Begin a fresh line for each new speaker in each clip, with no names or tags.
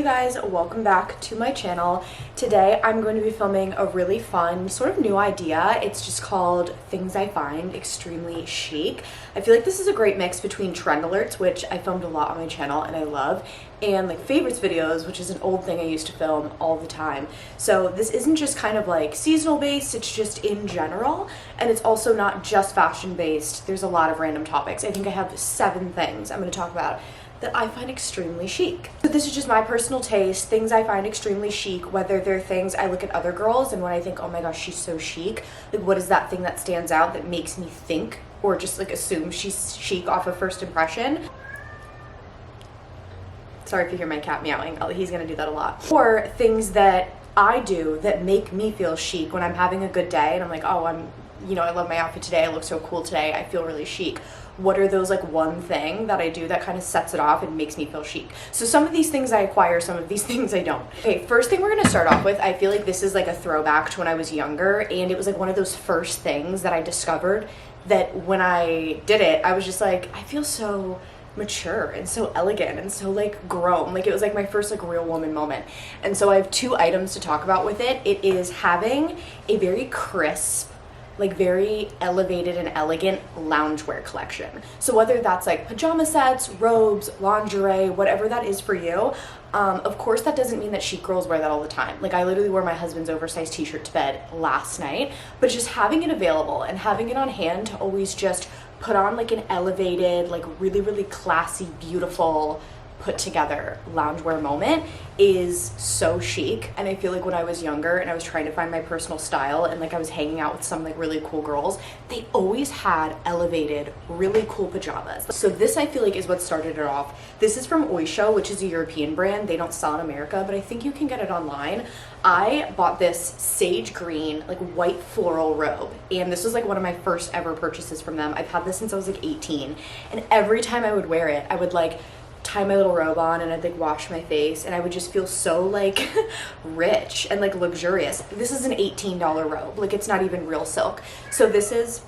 Hey guys, welcome back to my channel. Today I'm going to be filming a really fun sort of new idea. It's just called Things I Find Extremely Chic. I feel like this is a great mix between trend alerts, which I filmed a lot on my channel and I love, and like favorites videos, which is an old thing I used to film all the time. So this isn't just kind of like seasonal based, it's just in general, and it's also not just fashion based. There's a lot of random topics. I think I have 7 things I'm going to talk about that I find extremely chic. So this is just my personal taste, things I find extremely chic, whether they're things I look at other girls and when I think, oh my gosh, she's so chic, like what is that thing that stands out that makes me think or just like assume she's chic off of first impression. Sorry if you hear my cat meowing, he's gonna do that a lot. Or things that I do that make me feel chic when I'm having a good day and I'm like, oh, I love my outfit today, I look so cool today, I feel really chic. What are those like one thing that I do that kind of sets it off and makes me feel chic? So some of these things I acquire, some of these things I don't. Okay, first thing we're gonna start off with, I feel like this is like a throwback to when I was younger, and it was like one of those first things that I discovered that when I did it, I was just like, I feel so mature and so elegant and so like grown. Like it was like my first like real woman moment. And so I have 2 items to talk about with it. It is having a very crisp, like very elevated and elegant loungewear collection. So whether that's like pajama sets, robes, lingerie, whatever that is for you, of course that doesn't mean that chic girls wear that all the time. Like I literally wore my husband's oversized t-shirt to bed last night, but just having it available and having it on hand to always just put on like an elevated, like really, really classy, beautiful, put together loungewear moment is so chic. And I feel like when I was younger and I was trying to find my personal style and like I was hanging out with some like really cool girls, they always had elevated, really cool pajamas. So this I feel like is what started it off. This is from Oysho, which is a European brand. They don't sell in America, but I think you can get it online. I bought this sage green, like white floral robe, and this was like one of my first ever purchases from them. I've had this since I was like 18, and every time I would wear it, I would like tie my little robe on and I'd like wash my face and I would just feel so like rich and like luxurious. This is an $18 robe, like it's not even real silk. So this is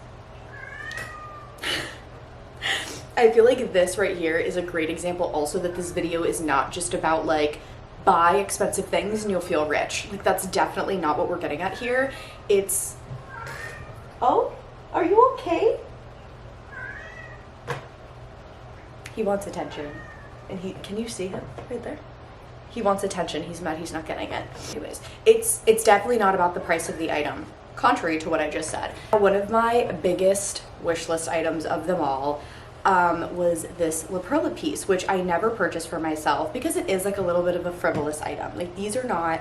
I feel like this right here is a great example also that this video is not just about like buy expensive things and you'll feel rich. Like that's definitely not what we're getting at here. It's, oh, are you okay? He wants attention. And can you see him right there? He wants attention. He's mad he's not getting it. Anyways, it's definitely not about the price of the item, contrary to what I just said. One of my biggest wish list items of them all was this La Perla piece, which I never purchased for myself because it is like a little bit of a frivolous item. Like these are not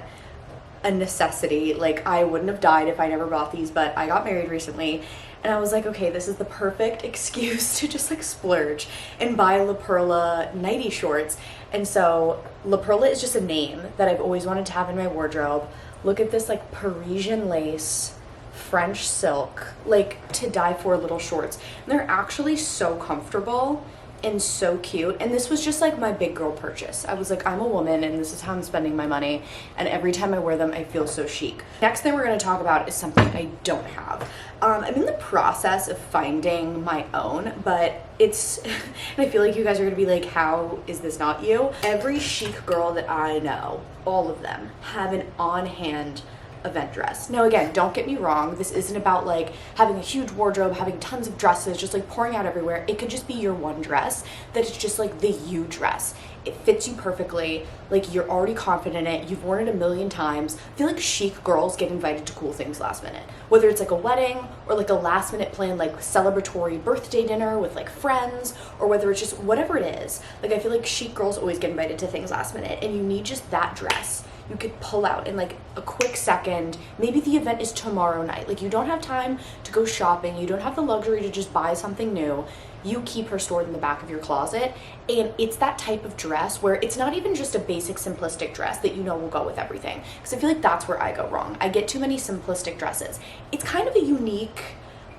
a necessity. Like I wouldn't have died if I never bought these, but I got married recently and I was like, okay, this is the perfect excuse to just like splurge and buy La Perla nighty shorts. And so La Perla is just a name that I've always wanted to have in my wardrobe. Look at this like Parisian lace, French silk, like to die for little shorts. And they're actually so comfortable and so cute. And this was just like my big girl purchase. I was like, I'm a woman and this is how I'm spending my money, and every time I wear them I feel so chic. Next thing we're going to talk about is something I don't have. I'm in the process of finding my own, but it's and I feel like you guys are going to be like, how is this not you? Every chic girl that I know, all of them, have an on-hand event dress. Now again, don't get me wrong, this isn't about like having a huge wardrobe, having tons of dresses, just like pouring out everywhere. It could just be your one dress that is just like the you dress. It fits you perfectly, like you're already confident in it, you've worn it a million times. I feel like chic girls get invited to cool things last minute, whether it's like a wedding or like a last minute planned like celebratory birthday dinner with like friends, or whether it's just whatever it is. Like I feel like chic girls always get invited to things last minute, and you need just that dress you could pull out in like a quick second. Maybe the event is tomorrow night. Like you don't have time to go shopping. You don't have the luxury to just buy something new. You keep her stored in the back of your closet. And it's that type of dress where it's not even just a basic simplistic dress that you know will go with everything. Because I feel like that's where I go wrong. I get too many simplistic dresses. It's kind of a unique,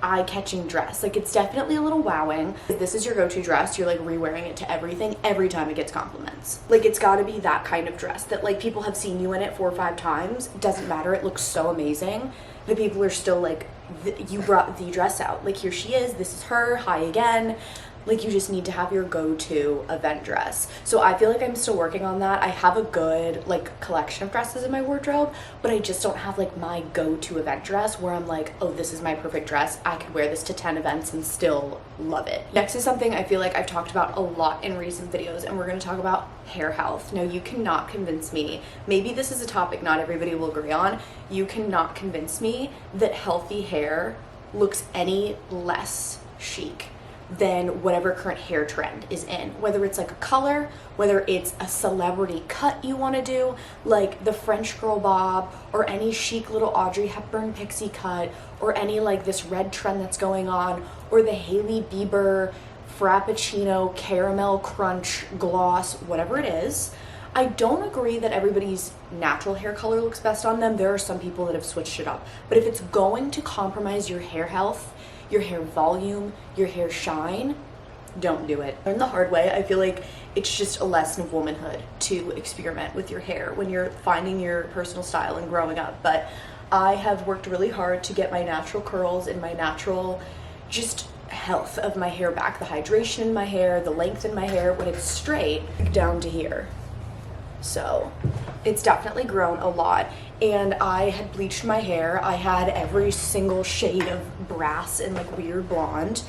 eye-catching dress. Like it's definitely a little wowing. This is your go-to dress, you're like re-wearing it to everything every time it gets compliments. Like it's got to be that kind of dress that like people have seen you in it 4 or 5 times. It doesn't matter, it looks so amazing, but people are still like, you brought the dress out, like here she is, this is her, hi again. Like, you just need to have your go-to event dress. So I feel like I'm still working on that. I have a good like collection of dresses in my wardrobe, but I just don't have like my go-to event dress where I'm like, oh, this is my perfect dress. I could wear this to 10 events and still love it. Next is something I feel like I've talked about a lot in recent videos, and we're going to talk about hair health. Now, you cannot convince me, maybe this is a topic not everybody will agree on, you cannot convince me that healthy hair looks any less chic than whatever current hair trend is in, whether it's like a color, whether it's a celebrity cut you want to do, like the French girl bob, or any chic little Audrey Hepburn pixie cut, or any like this red trend that's going on, or the Hailey Bieber frappuccino caramel crunch gloss, whatever it is. I don't agree that everybody's natural hair color looks best on them. There are some people that have switched it up, but if it's going to compromise your hair health, your hair volume, your hair shine, don't do it. In the hard way, I feel like it's just a lesson of womanhood to experiment with your hair when you're finding your personal style and growing up. But I have worked really hard to get my natural curls and my natural just health of my hair back, the hydration in my hair, the length in my hair when it's straight down to here. So it's definitely grown a lot. And I had bleached my hair. I had every single shade of brass and like weird blonde.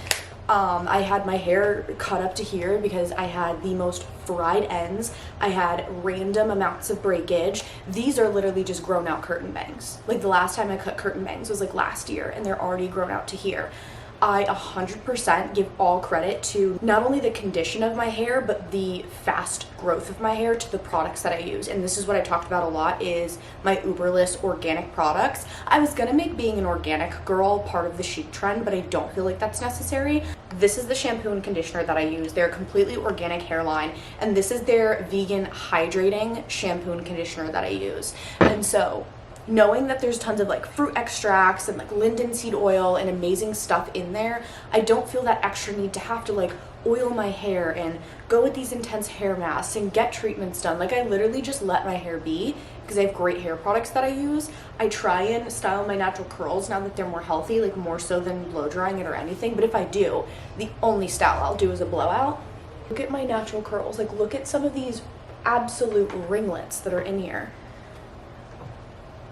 I had my hair cut up to here because I had the most fried ends. I had random amounts of breakage. These are literally just grown out curtain bangs. Like, the last time I cut curtain bangs was like last year, and they're already grown out to here. I 100% give all credit to not only the condition of my hair, but the fast growth of my hair to the products that I use. And this is what I talked about a lot, is my Uberless organic products. I was gonna make being an organic girl part of the chic trend, but I don't feel like that's necessary. This is the shampoo and conditioner that I use. They're a completely organic hairline, and this is their vegan hydrating shampoo and conditioner that I use. And so, knowing that there's tons of like fruit extracts and like linden seed oil and amazing stuff in there, I don't feel that extra need to have to like oil my hair and go with these intense hair masks and get treatments done. Like, I literally just let my hair be because I have great hair products that I use. I try and style my natural curls now that they're more healthy, like more so than blow drying it or anything. But if I do, the only style I'll do is a blowout. Look at my natural curls. Like, look at some of these absolute ringlets that are in here.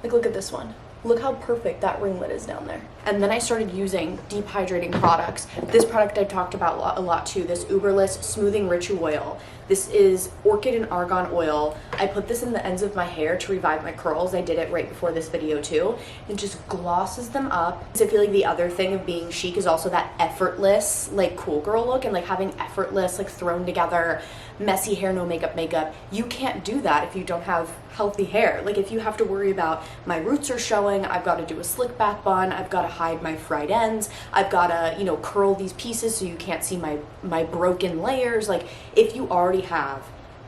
Like, look at this one. Look how perfect that ringlet is down there. And then I started using deep hydrating products. This product I've talked about a lot too, this Uberless Smoothing Rich Oil. This is orchid and argan oil. I put this in the ends of my hair to revive my curls. I did it right before this video too. It just glosses them up. So I feel like the other thing of being chic is also that effortless, like, cool girl look, and like having effortless, like, thrown together, messy hair, no makeup. You can't do that if you don't have healthy hair. Like, if you have to worry about my roots are showing, I've got to do a slick back bun, I've got to hide my fried ends, I've got to, you know, curl these pieces so you can't see my broken layers. Like, if you already have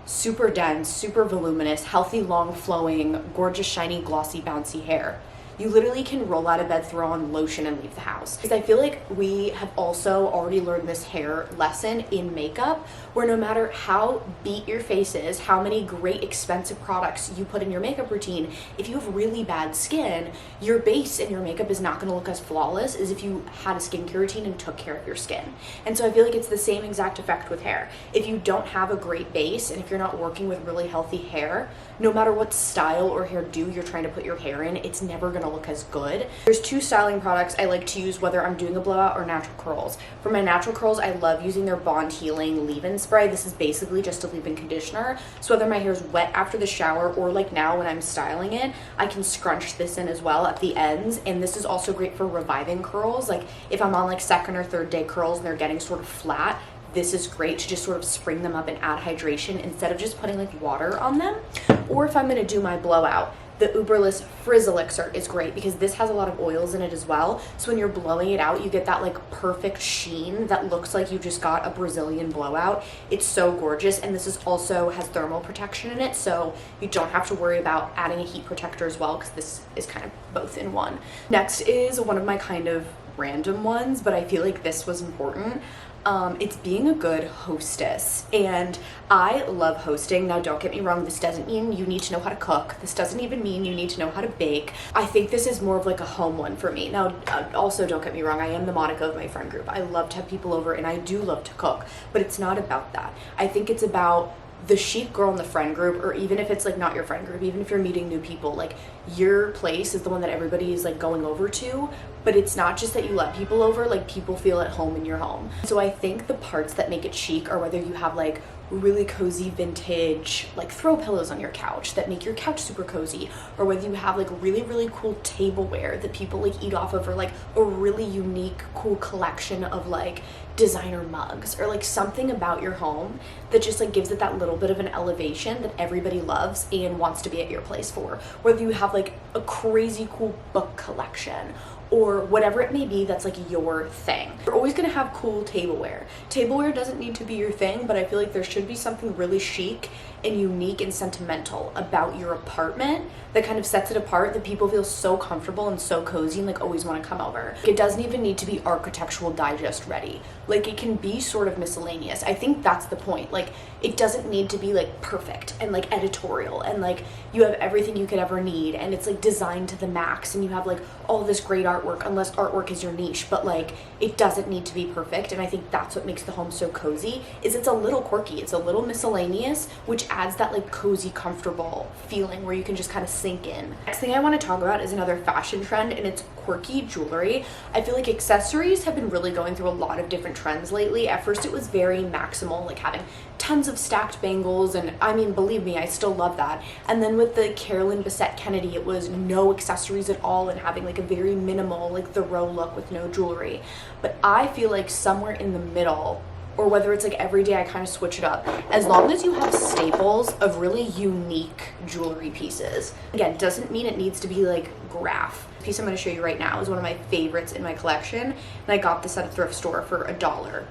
super dense, super voluminous, healthy, long flowing, gorgeous, shiny, glossy, bouncy hair, you literally can roll out of bed, throw on lotion, and leave the house. Because I feel like we have also already learned this hair lesson in makeup, where no matter how beat your face is, how many great expensive products you put in your makeup routine, if you have really bad skin, your base in your makeup is not going to look as flawless as if you had a skincare routine and took care of your skin. And so I feel like it's the same exact effect with hair. If you don't have a great base, and if you're not working with really healthy hair, no matter what style or hairdo you're trying to put your hair in, it's never going to look as good. There's two styling products I like to use whether I'm doing a blowout or natural curls. For my natural curls, I love using their Bond Healing leave-in spray. This is basically just a leave-in conditioner. So whether my hair is wet after the shower or like now when I'm styling it, I can scrunch this in as well at the ends. And this is also great for reviving curls. Like, if I'm on like second or third day curls and they're getting sort of flat, this is great to just sort of spring them up and add hydration instead of just putting like water on them. Or if I'm going to do my blowout, the Uberless Frizz Elixir is great because this has a lot of oils in it as well. So when you're blowing it out, you get that like perfect sheen that looks like you just got a Brazilian blowout. It's so gorgeous. And this is also has thermal protection in it, so you don't have to worry about adding a heat protector as well, because this is kind of both in one. Next is one of my kind of random ones, but I feel like this was important. It's being a good hostess. And I love hosting. Now, don't get me wrong, this doesn't mean you need to know how to cook. This doesn't even mean you need to know how to bake. I think this is more of like a home one for me. Now, also don't get me wrong, I am the Monica of my friend group. I love to have people over and I do love to cook, but it's not about that. I think it's about the chic girl in the friend group, or even if it's like not your friend group, even if you're meeting new people, like your place is the one that everybody is like going over to. But it's not just that you let people over, like people feel at home in your home. So I think the parts that make it chic are whether you have like really cozy vintage like throw pillows on your couch that make your couch super cozy, or whether you have like really cool tableware that people like eat off of, or like a really unique cool collection of like designer mugs, or like something about your home that just like gives it that little bit of an elevation that everybody loves and wants to be at your place for. Whether you have like a crazy cool book collection or whatever it may be, that's like your thing. You're always gonna have cool tableware. Tableware doesn't need to be your thing, but I feel like there should be something really chic and unique and sentimental about your apartment that kind of sets it apart, that people feel so comfortable and so cozy and like always want to come over. It doesn't even need to be Architectural Digest ready. Like it can be sort of miscellaneous. I think that's the point. Like it doesn't need to be like perfect and like editorial and like you have everything you could ever need and it's like designed to the max and you have like all this great artwork, unless artwork is your niche, but like it doesn't need to be perfect. And I think that's what makes the home so cozy, is it's a little quirky, it's a little miscellaneous, which adds that like cozy, comfortable feeling where you can just kind of sink in. Next thing I want to talk about is another fashion trend, and it's quirky jewelry. I feel like accessories have been really going through a lot of different trends lately. At first it was very maximal, like having tons of stacked bangles, and I mean, believe me, I still love that. And then with the Carolyn Bessette Kennedy, it was no accessories at all and having like a very minimal, like Thoreau look with no jewelry. But I feel like somewhere in the middle, or whether it's like every day I kind of switch it up, as long as you have staples of really unique jewelry pieces. Again, doesn't mean it needs to be like graph. The piece I'm going to show you right now is one of my favorites in my collection, and I got this at a thrift store for $1.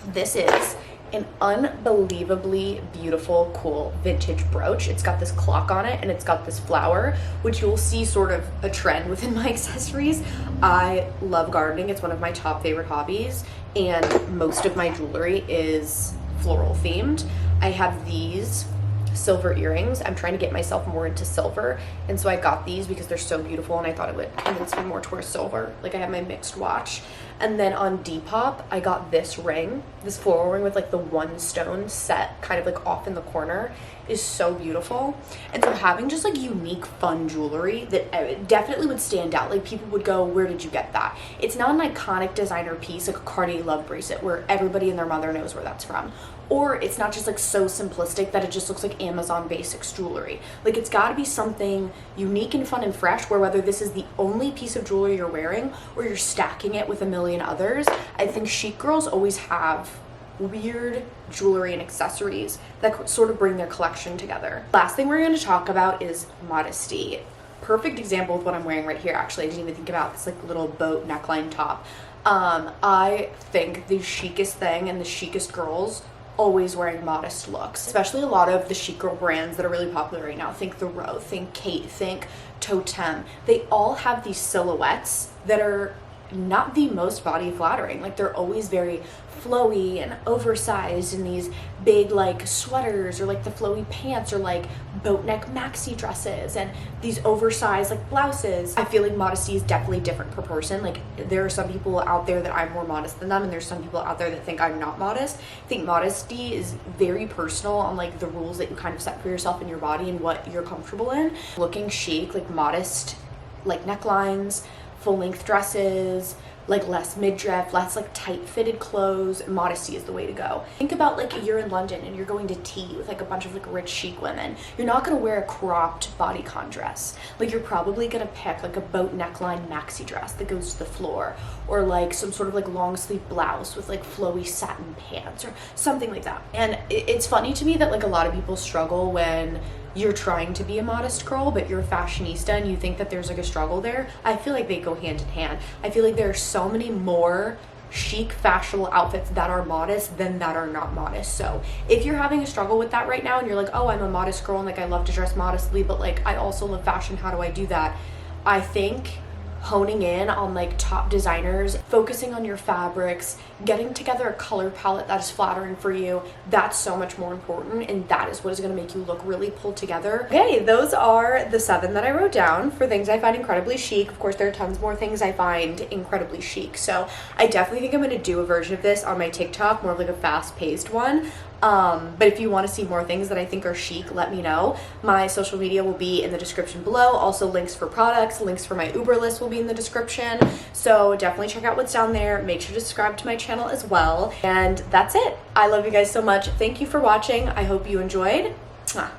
This is an unbelievably beautiful, cool vintage brooch. It's got this clock on it and it's got this flower, which you'll see sort of a trend within my accessories. I love gardening. It's one of my top favorite hobbies, and most of my jewelry is floral themed. I have these silver earrings. I'm trying to get myself more into silver, and so I got these because they're so beautiful and I thought it would convince me more towards silver. Like I have my mixed watch. And then on Depop, I got this ring, this floral ring with like the one stone set kind of like off in the corner, is so beautiful. And so having just like unique, fun jewelry that definitely would stand out. Like people would go, where did you get that? It's not an iconic designer piece like a Cartier Love bracelet where everybody and their mother knows where that's from. Or it's not just like so simplistic that it just looks like Amazon basics jewelry. Like it's got to be something unique and fun and fresh, where whether this is the only piece of jewelry you're wearing or you're stacking it with a million others. I think chic girls always have weird jewelry and accessories that sort of bring their collection together. Last thing we're going to talk about is Modesty. Perfect example of what I'm wearing right here. Actually, I didn't even think about this like little boat neckline top. I think the chicest thing and the chicest girls always wearing modest looks, especially a lot of the chic girl brands that are really popular right now. Think The Row, think Kate, think Totem. They all have these silhouettes that are not the most body flattering. Like they're always very flowy and oversized in these big like sweaters, or like the flowy pants, or like boat neck maxi dresses and these oversized like blouses. I feel like Modesty is definitely different per person. Like there are some people out there that I'm more modest than them, and there's some people out there that think I'm not modest. I think Modesty is very personal on like the rules that you kind of set for yourself and your body and what you're comfortable in. Looking chic, like modest like necklines, full-length dresses, like less midriff, less like tight-fitted clothes. Modesty is the way to go. Think about like you're in London and you're going to tea with like a bunch of like rich chic women. You're not gonna wear a cropped bodycon dress. Like you're probably gonna pick like a boat neckline maxi dress that goes to the floor, or like some sort of like long sleeve blouse with like flowy satin pants or something like that. And it's funny to me that like a lot of people struggle when you're trying to be a modest girl, but you're a fashionista and you think that there's like a struggle there. I feel like they go hand in hand. I feel like there are so many more chic fashionable outfits that are modest than that are not modest. So if you're having a struggle with that right now and you're like, oh, I'm a modest girl and like I love to dress modestly, but like I also love fashion, how do I do that? I think honing in on like top designers, focusing on your fabrics, getting together a color palette that is flattering for you. That's so much more important, and that is what is going to make you look really pulled together. Okay, those are the 7 that I wrote down for things I find incredibly chic. Of course, there are tons more things I find incredibly chic, so I definitely think I'm going to do a version of this on my TikTok, more of like a fast-paced one. But if you want to see more things that I think are chic, let me know. My social media will be in the description below. Also links for products, links for my Uber list will be in the description. So definitely check out what's down there. Make sure to subscribe to my channel as well. And that's it. I love you guys so much. Thank you for watching. I hope you enjoyed. Mwah.